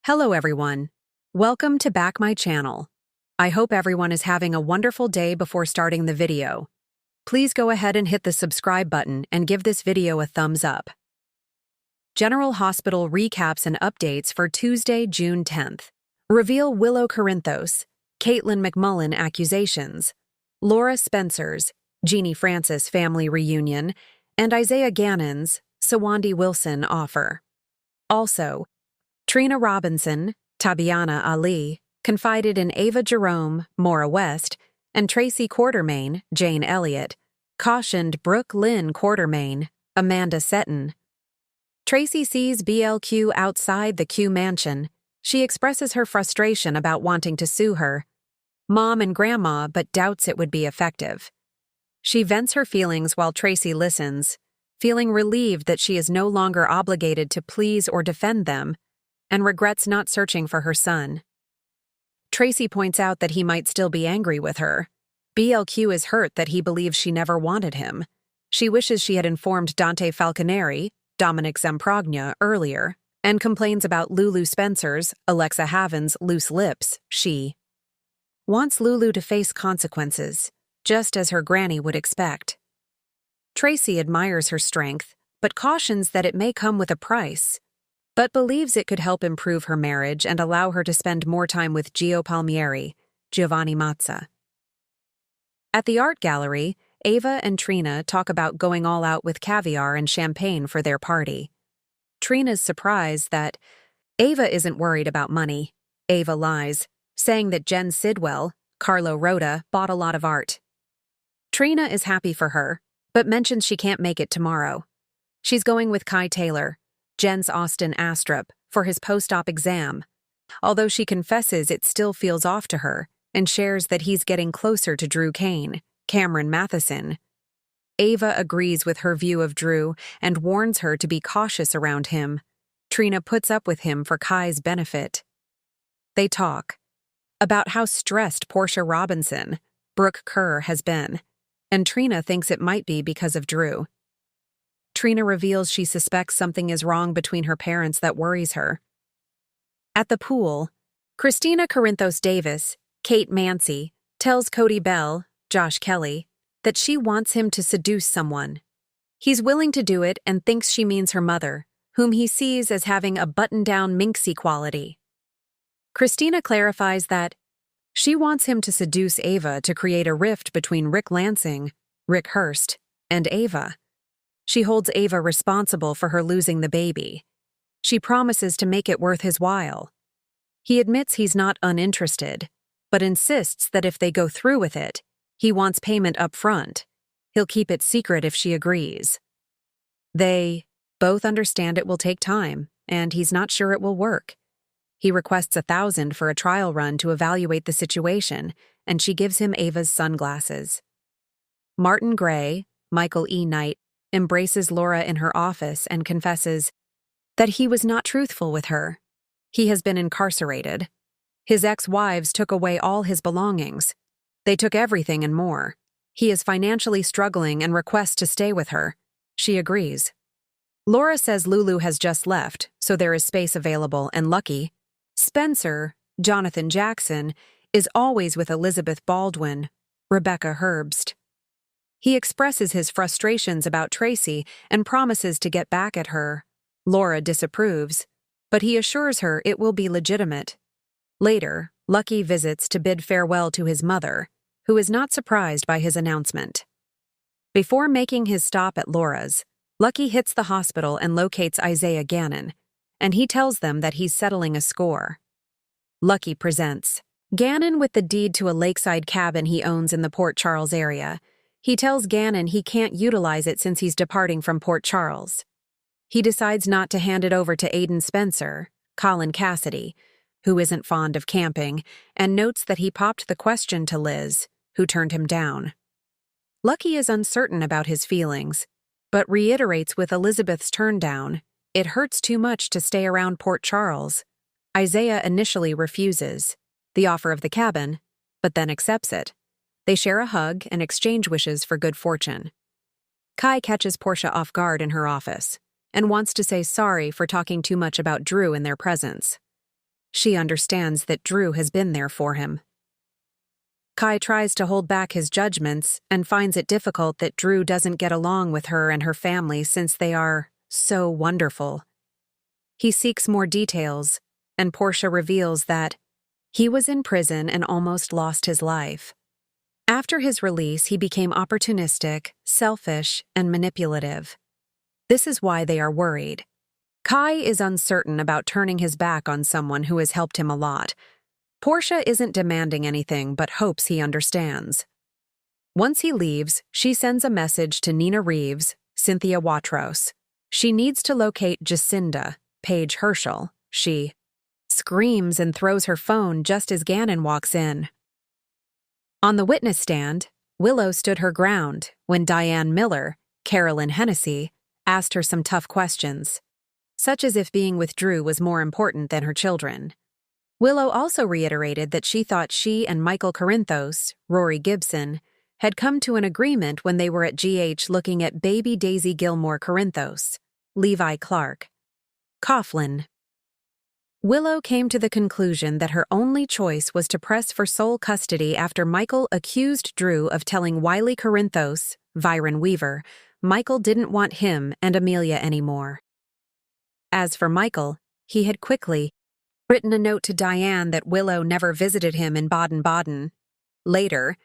Hello everyone. Welcome to back my channel. I hope everyone is having a wonderful day before starting the video. Please go ahead and hit the subscribe button and give this video a thumbs up. General Hospital recaps and updates for Tuesday, June 10th. Reveal Willow Corinthos, Caitlin McMullen accusations, Laura Spencer's, Jeannie Francis family reunion, and Isaiah Gannon's, Sawandi Wilson offer. Also, Trina Robinson, Tabiana Ali, confided in Ava Jerome, Maura West, and Tracy Quartermain, Jane Elliott, cautioned Brooke Lynn Quartermain, Amanda Seton. Tracy sees BLQ outside the Q mansion. She expresses her frustration about wanting to sue her mom and grandma, but doubts it would be effective. She vents her feelings while Tracy listens, feeling relieved that she is no longer obligated to please or defend them, and regrets not searching for her son. Tracy points out that he might still be angry with her. BLQ is hurt that he believes she never wanted him. She wishes she had informed Dante Falconeri, Dominic Zamprogna, earlier, and complains about Lulu Spencer's, Alexa Haven's loose lips. She wants Lulu to face consequences, just as her granny would expect. Tracy admires her strength, but cautions that it may come with a price, but believes it could help improve her marriage and allow her to spend more time with Gio Palmieri, Giovanni Mazza. At the art gallery, Ava and Trina talk about going all out with caviar and champagne for their party. Trina's surprised that Ava isn't worried about money. Ava lies, saying that Jen Sidwell, Carlo Rota, bought a lot of art. Trina is happy for her, but mentions she can't make it tomorrow. She's going with Kai Taylor, Jen's Austin Astrup, for his post-op exam, although she confesses it still feels off to her and shares that he's getting closer to Drew Kane, Cameron Matheson. Ava agrees with her view of Drew and warns her to be cautious around him. Trina puts up with him for Kai's benefit. They talk about how stressed Portia Robinson, Brooke Kerr, has been, and Trina thinks it might be because of Drew. Trina reveals she suspects something is wrong between her parents that worries her. At the pool, Christina Corinthos Davis, Kate Mancy, tells Cody Bell, Josh Kelly, that she wants him to seduce someone. He's willing to do it and thinks she means her mother, whom he sees as having a button-down minxie quality. Christina clarifies that she wants him to seduce Ava to create a rift between Rick Lansing, Rick Hurst, and Ava. She holds Ava responsible for her losing the baby. She promises to make it worth his while. He admits he's not uninterested, but insists that if they go through with it, he wants payment up front. He'll keep it secret if she agrees. They both understand it will take time, and he's not sure it will work. He requests $1,000 for a trial run to evaluate the situation, and she gives him Ava's sunglasses. Martin Gray, Michael E. Knight, embraces Laura in her office and confesses that he was not truthful with her. He has been incarcerated. His ex-wives took away all his belongings. They took everything and more. He is financially struggling and requests to stay with her. She agrees. Laura says Lulu has just left, so there is space available, and Lucky, Spencer, Jonathan Jackson, is always with Elizabeth Baldwin, Rebecca Herbst. He expresses his frustrations about Tracy and promises to get back at her. Laura disapproves, but he assures her it will be legitimate. Later, Lucky visits to bid farewell to his mother, who is not surprised by his announcement. Before making his stop at Laura's, Lucky hits the hospital and locates Isaiah Gannon, and he tells them that he's settling a score. Lucky presents Gannon with the deed to a lakeside cabin he owns in the Port Charles area. He tells Gannon he can't utilize it since he's departing from Port Charles. He decides not to hand it over to Aiden Spencer, Colin Cassidy, who isn't fond of camping, and notes that he popped the question to Liz, who turned him down. Lucky is uncertain about his feelings, but reiterates with Elizabeth's turn down, it hurts too much to stay around Port Charles. Isaiah initially refuses the offer of the cabin, but then accepts it. They share a hug and exchange wishes for good fortune. Kai catches Portia off guard in her office and wants to say sorry for talking too much about Drew in their presence. she understands that Drew has been there for him. Kai tries to hold back his judgments and finds it difficult that Drew doesn't get along with her and her family since they are so wonderful. He seeks more details, and Portia reveals that he was in prison and almost lost his life. After his release, he became opportunistic, selfish, and manipulative. This is why they are worried. Kai is uncertain about turning his back on someone who has helped him a lot. Portia isn't demanding anything but hopes he understands. Once he leaves, she sends a message to Nina Reeves, Cynthia Watros. She needs to locate Jacinda, Paige Herschel. She screams and throws her phone just as Gannon walks in. On the witness stand, Willow stood her ground when Diane Miller, Carolyn Hennessy, asked her some tough questions, such as if being with Drew was more important than her children. Willow also reiterated that she thought she and Michael Corinthos, Rory Gibson, had come to an agreement when they were at GH looking at baby Daisy Gilmore Corinthos, Levi Clark, Coughlin. Willow came to the conclusion that her only choice was to press for sole custody after Michael accused Drew of telling Wiley Corinthos, Viren Weaver, Michael didn't want him and Amelia anymore. As for Michael, he had quickly written a note to Diane that Willow never visited him in Baden-Baden. Later,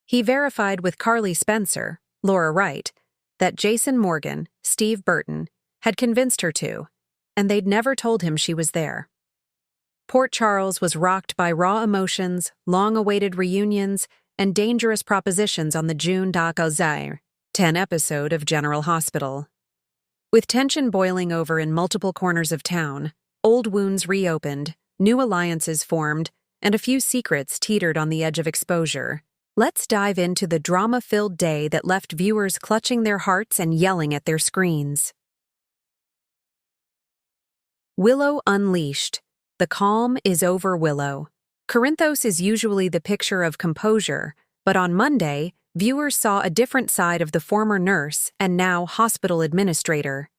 he verified with Carly Spencer, Laura Wright, that Jason Morgan, Steve Burton, had convinced her to, and they'd never told him she was there. Port Charles was rocked by raw emotions, long-awaited reunions, and dangerous propositions on the June 10 episode of General Hospital. With tension boiling over in multiple corners of town, old wounds reopened, new alliances formed, and a few secrets teetered on the edge of exposure. Let's dive into the drama-filled day that left viewers clutching their hearts and yelling at their screens. Willow Unleashed. The calm is over Willow. Corinthos is usually the picture of composure, but on Monday, viewers saw a different side of the former nurse and now hospital administrator.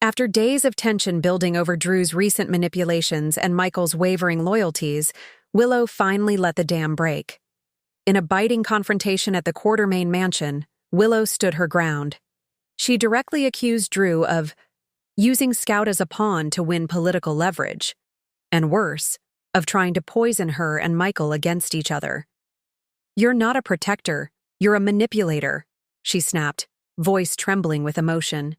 After days of tension building over Drew's recent manipulations and Michael's wavering loyalties, Willow finally let the dam break. In a biting confrontation at the Quartermain mansion, Willow stood her ground. She directly accused Drew of using Scout as a pawn to win political leverage, and worse, of trying to poison her and Michael against each other. "You're not a protector, you're a manipulator," she snapped, voice trembling with emotion.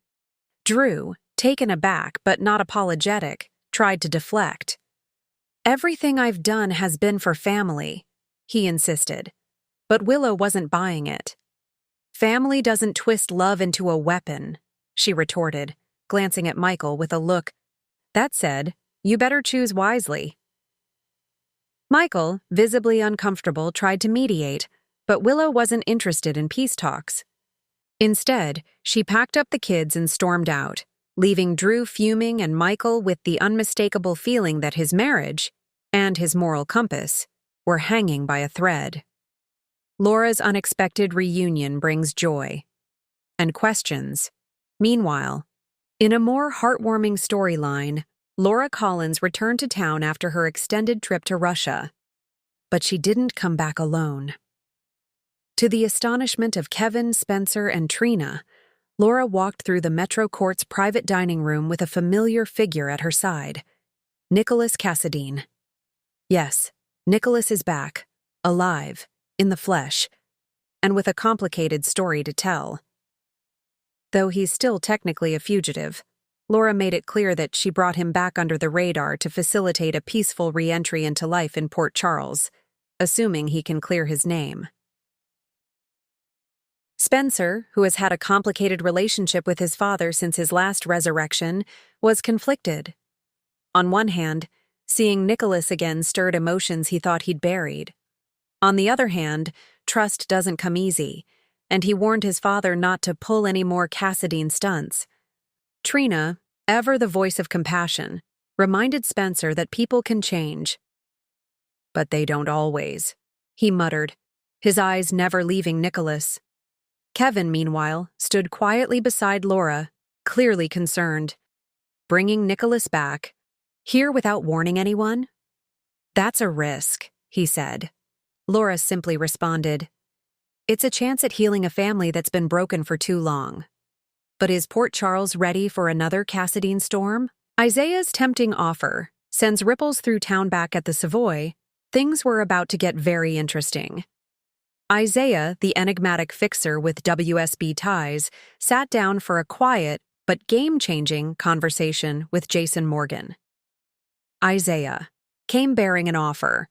Drew, taken aback but not apologetic, tried to deflect. "Everything I've done has been for family," he insisted, but Willow wasn't buying it. "Family doesn't twist love into a weapon," she retorted, glancing at Michael with a look. "That said, you better choose wisely." Michael, visibly uncomfortable, tried to mediate, but Willow wasn't interested in peace talks. Instead, she packed up the kids and stormed out, leaving Drew fuming and Michael with the unmistakable feeling that his marriage, and his moral compass, were hanging by a thread. Laura's unexpected reunion brings joy and questions. Meanwhile, in a more heartwarming storyline, Laura Collins returned to town after her extended trip to Russia. But she didn't come back alone. To the astonishment of Kevin, Spencer, and Trina, Laura walked through the Metro Court's private dining room with a familiar figure at her side, Nicholas Cassadine. Yes, Nicholas is back, alive, in the flesh, and with a complicated story to tell. Though he's still technically a fugitive, Laura made it clear that she brought him back under the radar to facilitate a peaceful re-entry into life in Port Charles, assuming he can clear his name. Spencer, who has had a complicated relationship with his father since his last resurrection, was conflicted. On one hand, seeing Nicholas again stirred emotions he thought he'd buried. On the other hand, trust doesn't come easy, and he warned his father not to pull any more Cassadine stunts. Trina, ever the voice of compassion, reminded Spencer that people can change. "But they don't always," he muttered, his eyes never leaving Nicholas. Kevin, meanwhile, stood quietly beside Laura, clearly concerned. Bringing Nicholas back, here without warning anyone? "That's a risk," he said. Laura simply responded, "It's a chance at healing a family that's been broken for too long." But is Port Charles ready for another Cassadine storm? Isaiah's tempting offer sends ripples through town. Back at the Savoy, things were about to get very interesting. Isaiah, the enigmatic fixer with WSB ties, sat down for a quiet but game-changing conversation with Jason Morgan. Isaiah came bearing an offer: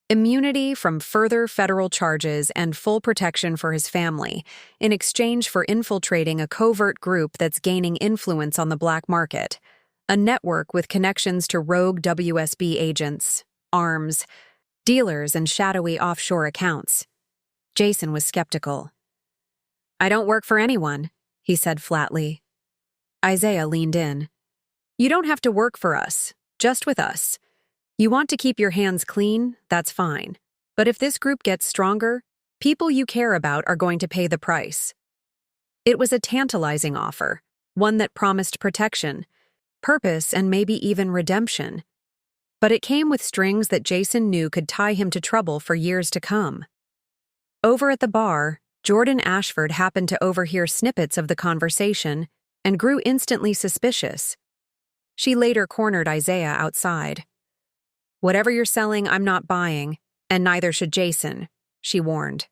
immunity from further federal charges and full protection for his family in exchange for infiltrating a covert group that's gaining influence on the black market, a network with connections to rogue WSB agents, arms, dealers, and shadowy offshore accounts. Jason was skeptical. "I don't work for anyone," he said flatly. Isaiah leaned in. "You don't have to work for us, just with us. You want to keep your hands clean, that's fine. But if this group gets stronger, people you care about are going to pay the price." It was a tantalizing offer, one that promised protection, purpose, and maybe even redemption. But it came with strings that Jason knew could tie him to trouble for years to come. Over at the bar, Jordan Ashford happened to overhear snippets of the conversation and grew instantly suspicious. She later cornered Isaiah outside. "Whatever you're selling, I'm not buying, and neither should Jason," she warned.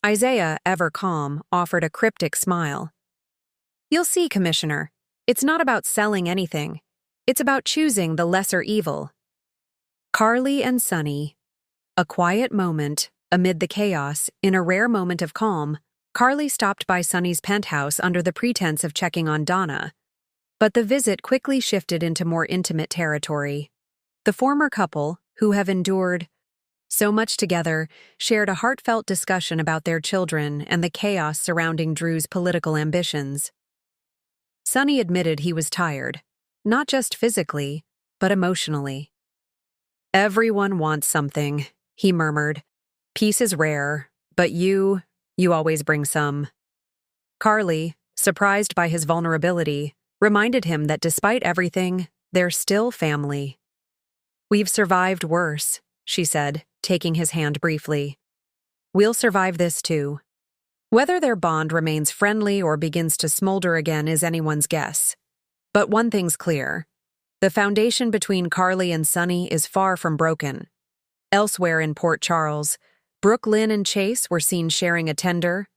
Isaiah, ever calm, offered a cryptic smile. "You'll see, Commissioner. It's not about selling anything. It's about choosing the lesser evil." Carly and Sunny. A quiet moment. Amid the chaos, in a rare moment of calm, Carly stopped by Sunny's penthouse under the pretense of checking on Donna. But the visit quickly shifted into more intimate territory. The former couple, who have endured so much together, shared a heartfelt discussion about their children and the chaos surrounding Drew's political ambitions. Sunny admitted he was tired, not just physically, but emotionally. "Everyone wants something," he murmured. "Peace is rare, but you always bring some." Carly, surprised by his vulnerability, reminded him that despite everything, they're still family. "We've survived worse," she said, taking his hand briefly. "We'll survive this too." Whether their bond remains friendly or begins to smolder again is anyone's guess. But one thing's clear: the foundation between Carly and Sunny is far from broken. Elsewhere in Port Charles, Brooke, Lynn, and Chase were seen sharing a tender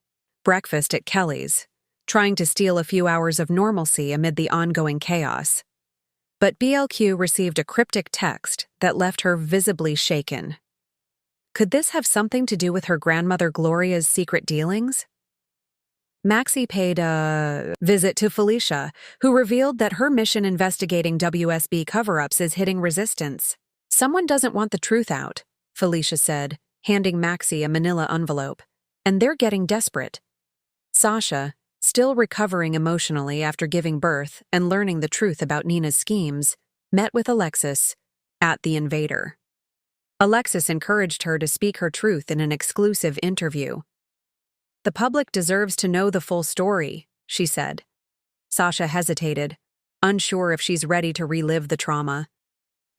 breakfast at Kelly's, trying to steal a few hours of normalcy amid the ongoing chaos. But BLQ received a cryptic text that left her visibly shaken. Could this have something to do with her grandmother Gloria's secret dealings? Maxie paid a visit to Felicia, who revealed that her mission investigating WSB cover-ups is hitting resistance. "Someone doesn't want the truth out," Felicia said, handing Maxie a manila envelope, "and they're getting desperate." Sasha, still recovering emotionally after giving birth and learning the truth about Nina's schemes, met with Alexis at The Invader. Alexis encouraged her to speak her truth in an exclusive interview. "The public deserves to know the full story," she said. Sasha hesitated, unsure if she's ready to relive the trauma.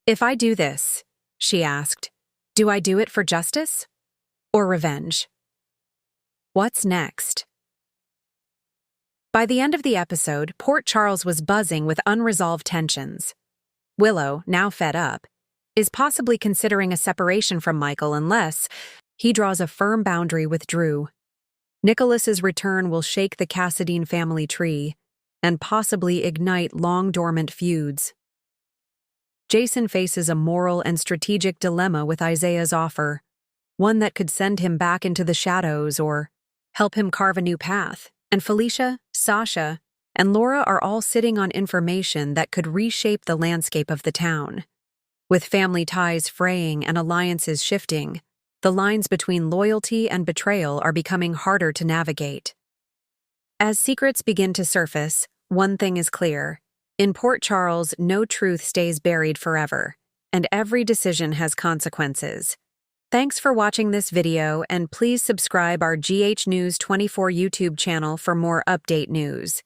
"If I do this," she asked, "do I do it for justice or revenge?" What's next? By the end of the episode, Port Charles was buzzing with unresolved tensions. Willow, now fed up, is possibly considering a separation from Michael unless he draws a firm boundary with Drew. Nicholas's return will shake the Cassadine family tree and possibly ignite long-dormant feuds. Jason faces a moral and strategic dilemma with Isaiah's offer, one that could send him back into the shadows or help him carve a new path. And Felicia, Sasha, and Laura are all sitting on information that could reshape the landscape of the town. With family ties fraying and alliances shifting, the lines between loyalty and betrayal are becoming harder to navigate. As secrets begin to surface, one thing is clear. In Port Charles, no truth stays buried forever, and every decision has consequences. Thanks for watching this video, and please subscribe our GH News 24 YouTube channel for more update news.